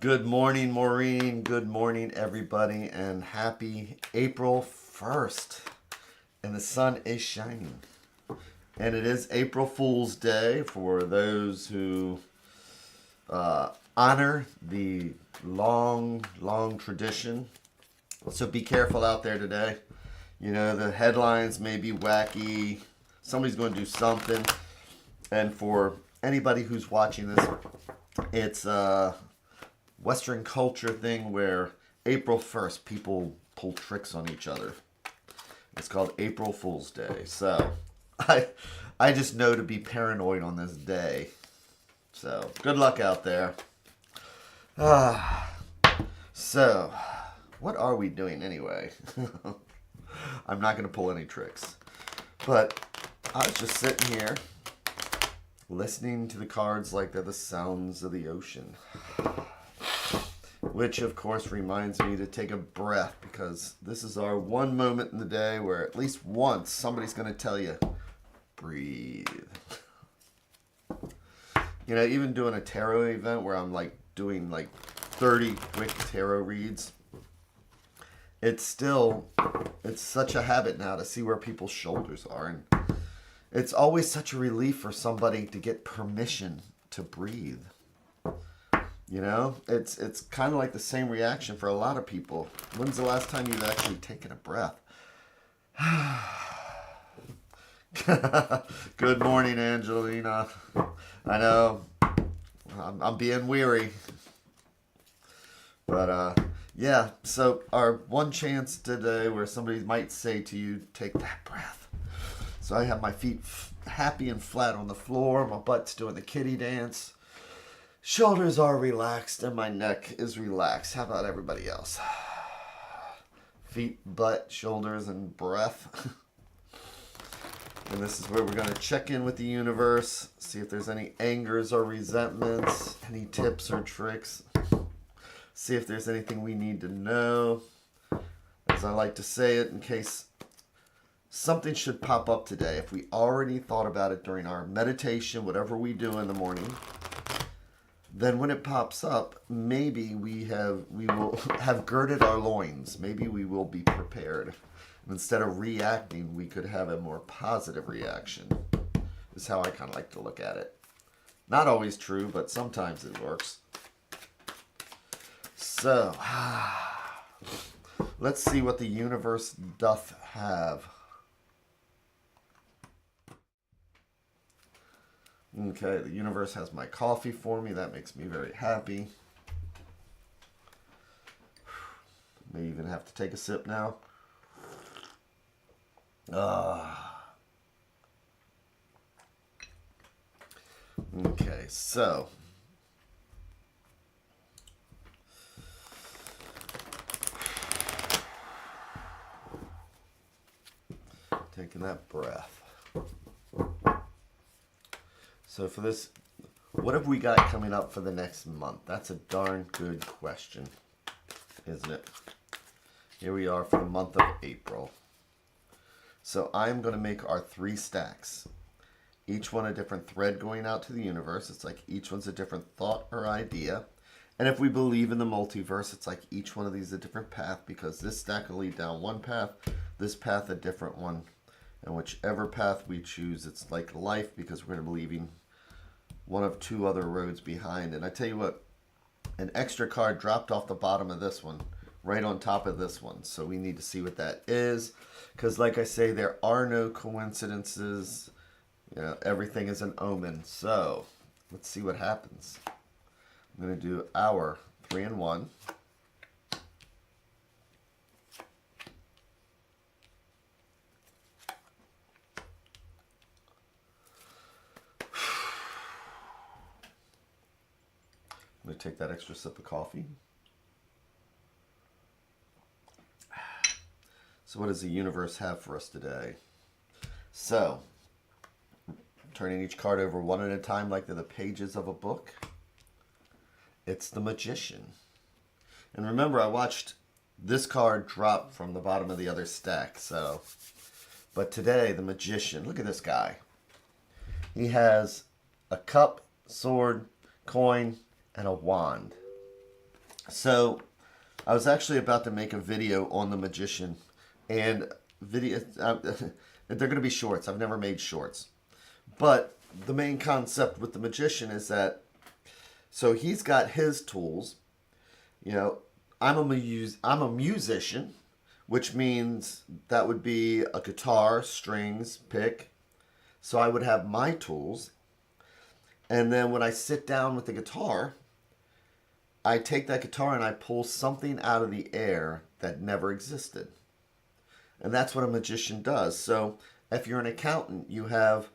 Good morning, Maureen. Good morning, everybody, and happy April 1st. And the sun is shining. And it is April Fool's Day for those who honor the long, long tradition. So be careful out there today. You know, the headlines may be wacky. Somebody's going to do something. And for anybody who's watching this, it's Western culture thing where April 1st people pull tricks on each other. It's called April Fool's Day. So I just know to be paranoid on this day. So good luck out there. So what are we doing anyway? I'm not going to pull any tricks. But I was just sitting here listening to the cards like they're the sounds of the ocean. Which, of course, reminds me to take a breath, because this is our one moment in the day where at least once somebody's going to tell you, breathe. You know, even doing a tarot event where I'm like doing like 30 quick tarot reads, it's such a habit now to see where people's shoulders are. And it's always such a relief for somebody to get permission to breathe. You know, it's kind of like the same reaction for a lot of people. When's the last time you've actually taken a breath? Good morning, Angelina. I know I'm being weary. But yeah, so our one chance today where somebody might say to you, take that breath. So I have my feet happy and flat on the floor. My butt's doing the kitty dance. Shoulders are relaxed and my neck is relaxed. How about everybody else? Feet, butt, shoulders, and breath. And this is where we're going to check in with the universe, see if there's any angers or resentments, any tips or tricks. See if there's anything we need to know. As I like to say it, in case something should pop up today. If we already thought about it during our meditation, whatever we do in the morning, then when it pops up, maybe we will have girded our loins. Maybe we will be prepared. And instead of reacting, we could have a more positive reaction. Is how I kind of like to look at it. Not always true, but sometimes it works. So, let's see what the universe doth have. Okay, the universe has my coffee for me. That makes me very happy. May even have to take a sip now. Okay, so taking that breath. So for this, what have we got coming up for the next month? That's a darn good question, isn't it? Here we are for the month of April. So I'm going to make our 3 stacks. Each one a different thread going out to the universe. It's like each one's a different thought or idea. And if we believe in the multiverse, it's like each one of these is a different path, because this stack will lead down one path, this path a different one. And whichever path we choose, it's like life, because we're going to be leaving one of 2 other roads behind. And I tell you what, an extra card dropped off the bottom of this one, right on top of this one. So we need to see what that is, because like I say, there are no coincidences. You know, everything is an omen. So let's see what happens. I'm going to do our 3 and 1. I'm going to take that extra sip of coffee. So what does the universe have for us today? So, turning each card over one at a time like they're the pages of a book. It's the Magician. And remember, I watched this card drop from the bottom of the other stack. But today, the Magician, look at this guy. He has a cup, sword, coin, and a wand. So I was actually about to make a video on the magician, and they're going to be shorts. I've never made shorts, but the main concept with the magician is that so he's got his tools. You know, I'm a musician, which means that would be a guitar, strings, pick. So I would have my tools, and then when I sit down with the guitar, I take that guitar and I pull something out of the air that never existed. And that's what a magician does. So if you're an accountant, you have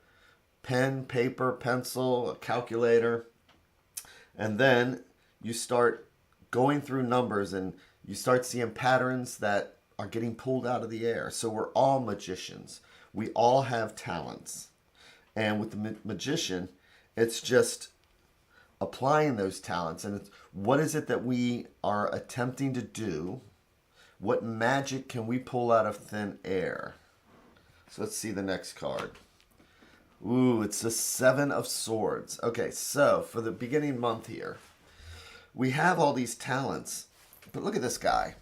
pen, paper, pencil, a calculator, and then you start going through numbers and you start seeing patterns that are getting pulled out of the air. So we're all magicians. We all have talents. And with the magician, it's just applying those talents. And it's, what is it that we are attempting to do? What magic can we pull out of thin air? So let's see the next card. Ooh, it's the Seven of Swords. Okay, so for the beginning month here, we have all these talents. But look at this guy.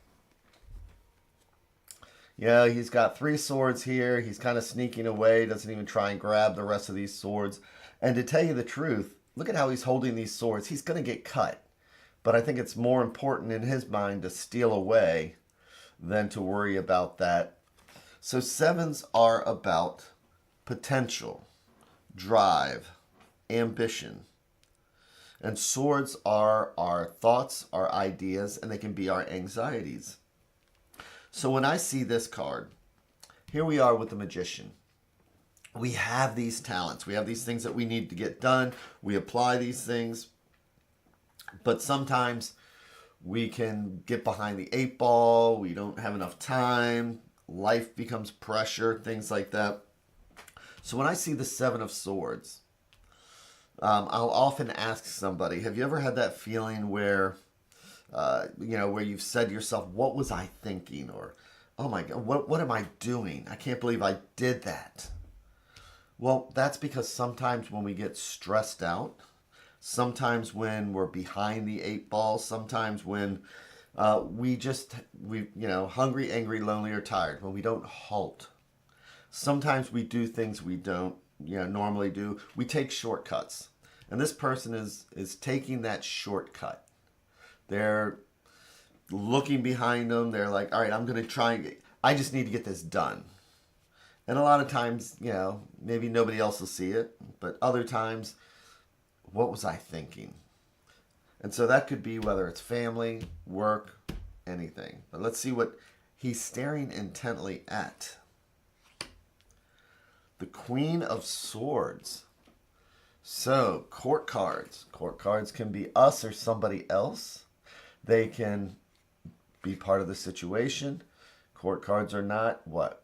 Yeah, he's got 3 swords here. He's kind of sneaking away, doesn't even try and grab the rest of these swords. And to tell you the truth, look at how he's holding these swords. He's going to get cut. But I think it's more important in his mind to steal away than to worry about that. So sevens are about potential, drive, ambition. And swords are our thoughts, our ideas, and they can be our anxieties. So when I see this card, here we are with the magician. We have these talents. We have these things that we need to get done. We apply these things. But sometimes we can get behind the 8 ball. We don't have enough time. Life becomes pressure, things like that. So when I see the Seven of Swords, I'll often ask somebody, have you ever had that feeling where, where you've said to yourself, what was I thinking? Or, oh my God, what am I doing? I can't believe I did that. Well, that's because sometimes when we get stressed out, sometimes when we're behind the 8 ball, sometimes when hungry, angry, lonely, or tired, when we don't halt. Sometimes we do things we don't normally do. We take shortcuts. And this person is taking that shortcut. They're looking behind them. They're like, all right, I'm going to I just need to get this done. And a lot of times, maybe nobody else will see it. But other times, what was I thinking? And so that could be whether it's family, work, anything. But let's see what he's staring intently at. The Queen of Swords. So, court cards. Court cards can be us or somebody else. They can be part of the situation. Court cards are not what?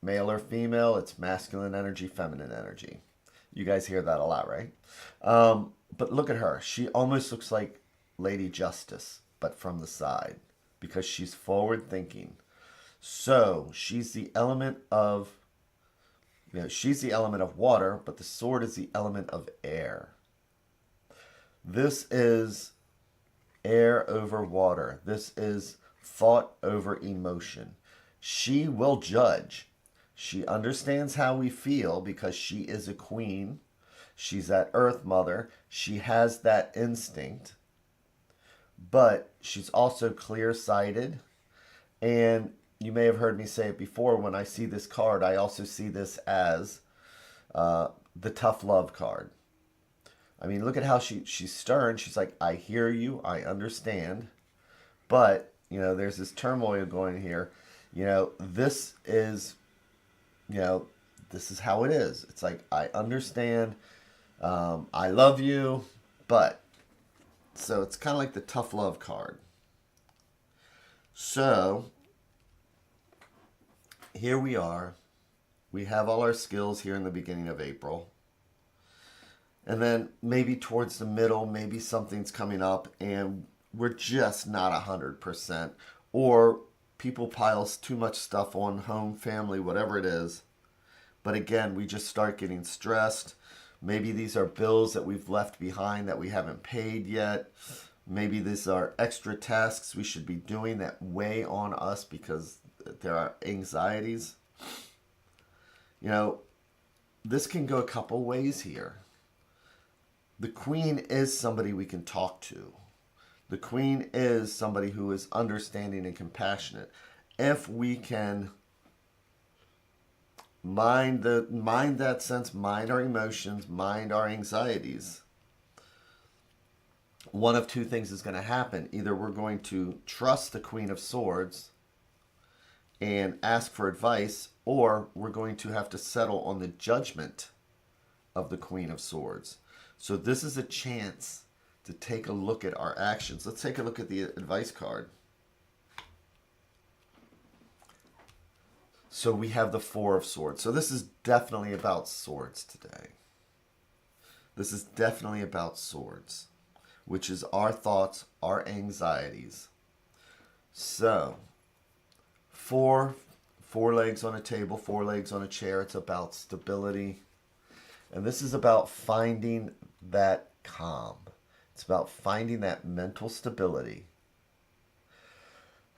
Male or female. It's masculine energy, feminine energy. You guys hear that a lot, right? But look at her. She almost looks like Lady Justice, but from the side, because she's forward thinking. So she's the element of, she's the element of water, but the sword is the element of air. This is air over water. This is thought over emotion. She will judge. She understands how we feel because she is a queen. She's that earth mother. She has that instinct. But she's also clear-sighted. And you may have heard me say it before. When I see this card, I also see this as the tough love card. I mean, look at how she's stern. She's like, I hear you. I understand. But, there's this turmoil going here. This is how it is. It's like, I understand. I love you. But, so it's kind of like the tough love card. So, here we are. We have all our skills here in the beginning of April. And then maybe towards the middle, maybe something's coming up and we're just not 100%. Or people piles too much stuff on home, family, whatever it is. But again, we just start getting stressed. Maybe these are bills that we've left behind that we haven't paid yet. Maybe these are extra tasks we should be doing that weigh on us because there are anxieties. You know, this can go a couple ways here. The queen is somebody we can talk to. The queen is somebody who is understanding and compassionate. If we can mind that sense, mind our emotions, mind our anxieties, one of two things is going to happen. Either we're going to trust the Queen of Swords and ask for advice, or we're going to have to settle on the judgment of the Queen of Swords. So this is a chance to take a look at our actions. Let's take a look at the advice card. So we have the Four of Swords. So this is definitely about swords today. This is definitely about swords, which is our thoughts, our anxieties. So, four legs on a table, 4 legs on a chair. It's about stability. And this is about finding that calm. It's about finding that mental stability.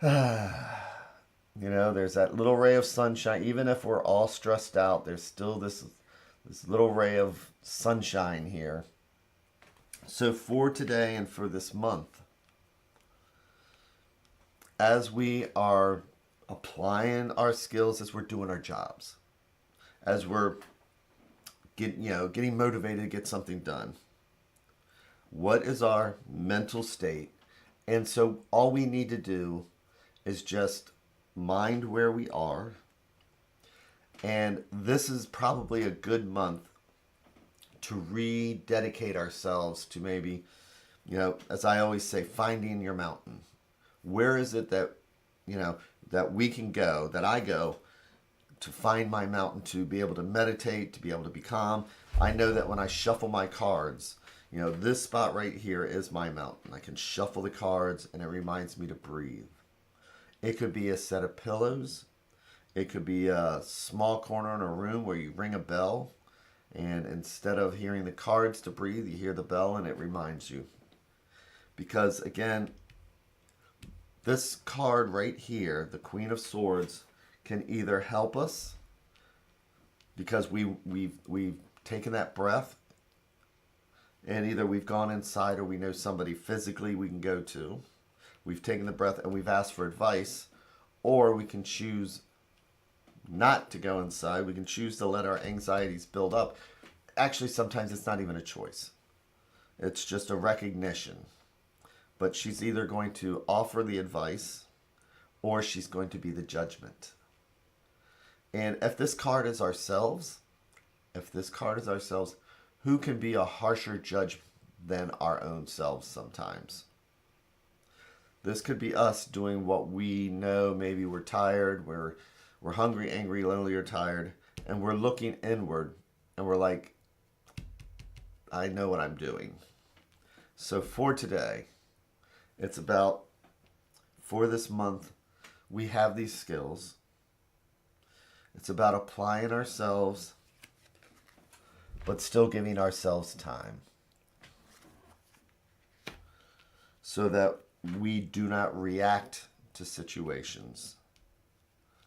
You know, there's that little ray of sunshine. Even if we're all stressed out, there's still this little ray of sunshine here. So for today and for this month, as we are applying our skills, as we're doing our jobs, as we're getting motivated to get something done, what is our mental state? And so all we need to do is just mind where we are. And this is probably a good month to rededicate ourselves to maybe, as I always say, finding your mountain. Where is it that, that we can go, that I go to find my mountain, to be able to meditate, to be able to be calm? I know that when I shuffle my cards, this spot right here is my mountain. I can shuffle the cards and it reminds me to breathe. It could be a set of pillows. It could be a small corner in a room where you ring a bell, and instead of hearing the cards to breathe, you hear the bell and it reminds you. Because again, this card right here, the Queen of Swords, can either help us because we've taken that breath, and either we've gone inside or we know somebody physically we can go to. We've taken the breath and we've asked for advice, or we can choose not to go inside. We can choose to let our anxieties build up. Actually, sometimes it's not even a choice. It's just a recognition. But she's either going to offer the advice or she's going to be the judgment. And if this card is ourselves, who can be a harsher judge than our own selves sometimes? This could be us doing what we know. Maybe we're tired, we're hungry, angry, lonely, or tired, and we're looking inward, and we're like, I know what I'm doing. So for today, it's about, for this month, we have these skills. It's about applying ourselves, but still giving ourselves time, so that we do not react to situations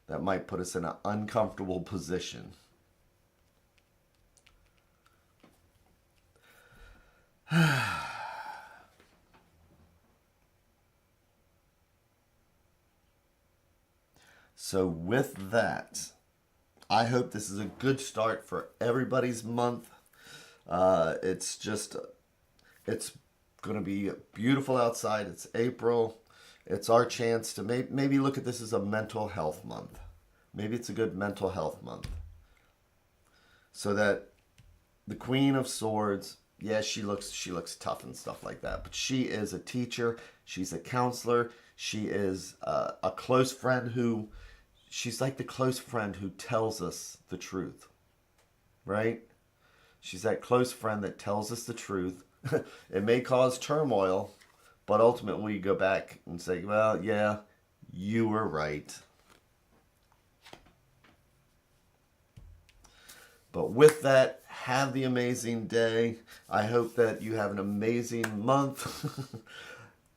that might put us in an uncomfortable position. So with that, I hope this is a good start for everybody's month. It's going to be beautiful outside. It's April. It's our chance to maybe look at this as a mental health month. Maybe it's a good mental health month. So that the Queen of Swords, yes, she looks tough and stuff like that, but she is a teacher. She's a counselor. She is a close friend she's like the close friend who tells us the truth, right? She's that close friend that tells us the truth. It may cause turmoil, but ultimately you go back and say, well, yeah, you were right. But with that, have the amazing day. I hope that you have an amazing month.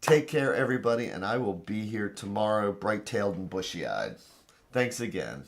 Take care, everybody, and I will be here tomorrow, bright-tailed and bushy-eyed. Thanks again.